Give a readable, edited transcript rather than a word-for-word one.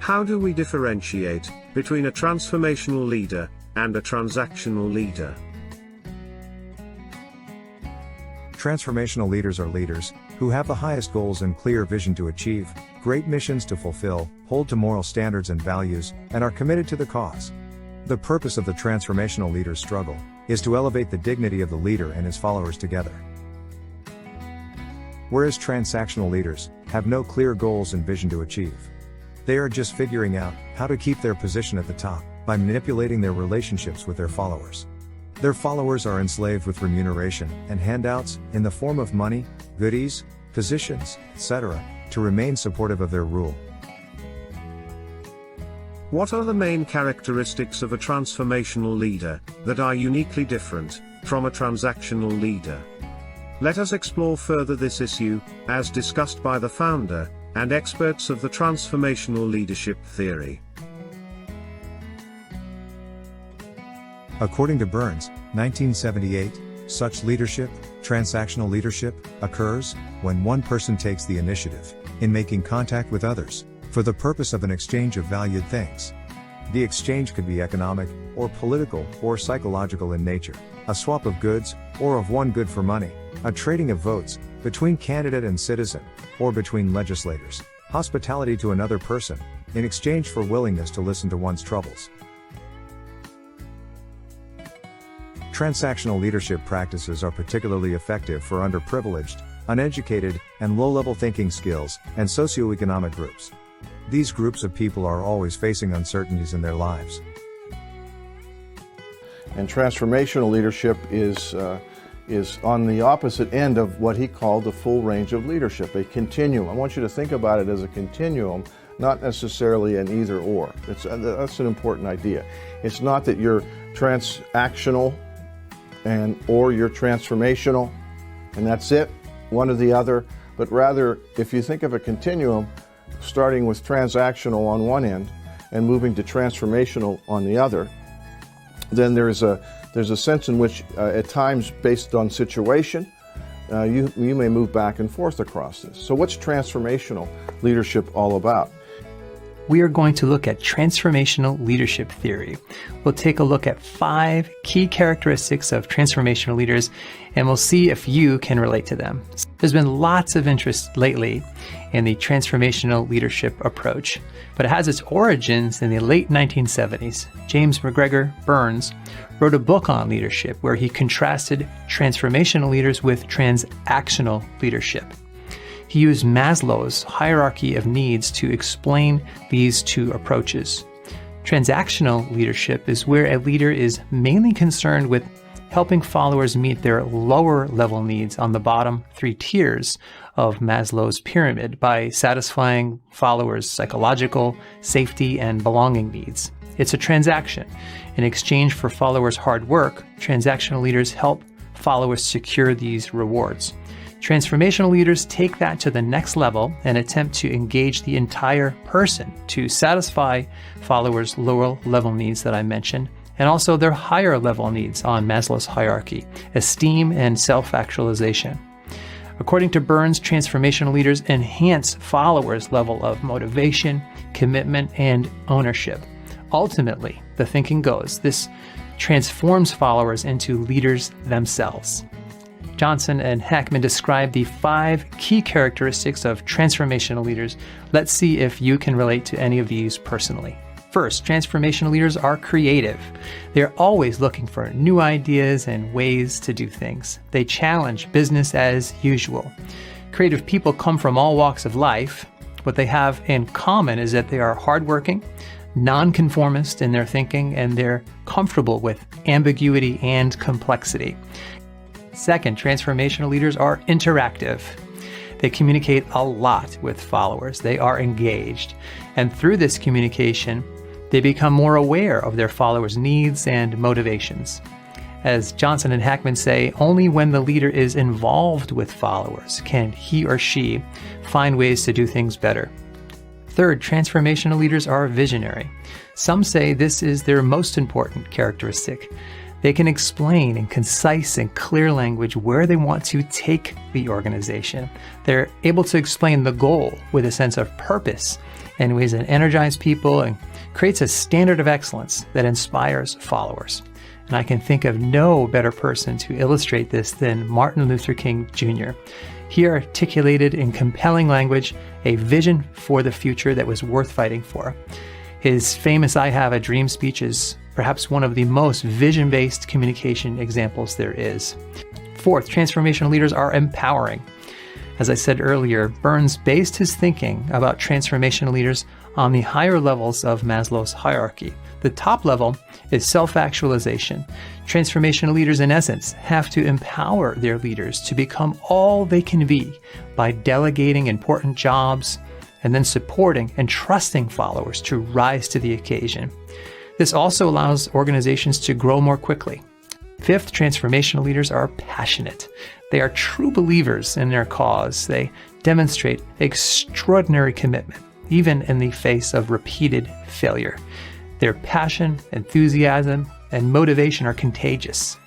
How do we differentiate between a transformational leader and a transactional leader? Transformational leaders are leaders who have the highest goals and clear vision to achieve, great missions to fulfill, hold to moral standards and values, and are committed to the cause. The purpose of the transformational leader's struggle is to elevate the dignity of the leader and his followers together. Whereas transactional leaders have no clear goals and vision to achieve. They are just figuring out how to keep their position at the top by manipulating their relationships with their followers. Their followers are enslaved with remuneration and handouts in the form of money, goodies, positions, etc., to remain supportive of their rule. What are the main characteristics of a transformational leader that are uniquely different from a transactional leader? Let us explore further this issue, as discussed by the founder and experts of the transformational leadership theory. According to Burns, 1978, such leadership, transactional leadership, occurs when one person takes the initiative in making contact with others for the purpose of an exchange of valued things. The exchange could be economic, or political, or psychological in nature, a swap of goods, or of one good for money, a trading of votes between candidate and citizen, or between legislators, hospitality to another person in exchange for willingness to listen to one's troubles. Transactional leadership practices are particularly effective for underprivileged, uneducated, and low-level thinking skills and socioeconomic groups. These groups of people are always facing uncertainties in their lives. And transformational leadership is on the opposite end of what he called the full range of leadership, a continuum. I want you to think about it as a continuum, not necessarily an either or. That's an important idea. It's not that you're transactional or you're transformational, and that's it, one or the other, but rather, if you think of a continuum, starting with transactional on one end and moving to transformational on the other, then there's a sense in which, at times, based on situation, you may move back and forth across this. So what's transformational leadership all about? We are going to look at transformational leadership theory. We'll take a look at 5 key characteristics of transformational leaders, and we'll see if you can relate to them. There's been lots of interest lately in the transformational leadership approach, but it has its origins in the late 1970s. James McGregor Burns wrote a book on leadership where he contrasted transformational leaders with transactional leadership. He used Maslow's hierarchy of needs to explain these two approaches. Transactional leadership is where a leader is mainly concerned with helping followers meet their lower level needs on the bottom 3 tiers of Maslow's pyramid by satisfying followers' psychological, safety, and belonging needs. It's a transaction. In exchange for followers' hard work, transactional leaders help followers secure these rewards. Transformational leaders take that to the next level and attempt to engage the entire person to satisfy followers' lower level needs that I mentioned, and also their higher level needs on Maslow's hierarchy, esteem and self-actualization. According to Burns, transformational leaders enhance followers' level of motivation, commitment, and ownership. Ultimately, the thinking goes, this transforms followers into leaders themselves. Johnson and Hackman describe the 5 key characteristics of transformational leaders. Let's see if you can relate to any of these personally. First, transformational leaders are creative. They're always looking for new ideas and ways to do things. They challenge business as usual. Creative people come from all walks of life. What they have in common is that they are hardworking, nonconformist in their thinking, and they're comfortable with ambiguity and complexity. Second, transformational leaders are interactive. They communicate a lot with followers. They are engaged. And through this communication, they become more aware of their followers' needs and motivations. As Johnson and Hackman say, only when the leader is involved with followers can he or she find ways to do things better. Third, transformational leaders are visionary. Some say this is their most important characteristic. They can explain in concise and clear language where they want to take the organization. They're able to explain the goal with a sense of purpose in ways that energize people and creates a standard of excellence that inspires followers. And I can think of no better person to illustrate this than Martin Luther King Jr. He articulated in compelling language a vision for the future that was worth fighting for. His famous I Have a Dream speech is perhaps one of the most vision-based communication examples there is. Fourth, transformational leaders are empowering. As I said earlier, Burns based his thinking about transformational leaders on the higher levels of Maslow's hierarchy. The top level is self-actualization. Transformational leaders, in essence, have to empower their leaders to become all they can be by delegating important jobs and then supporting and trusting followers to rise to the occasion. This also allows organizations to grow more quickly. Fifth, transformational leaders are passionate. They are true believers in their cause. They demonstrate extraordinary commitment, even in the face of repeated failure. Their passion, enthusiasm, and motivation are contagious.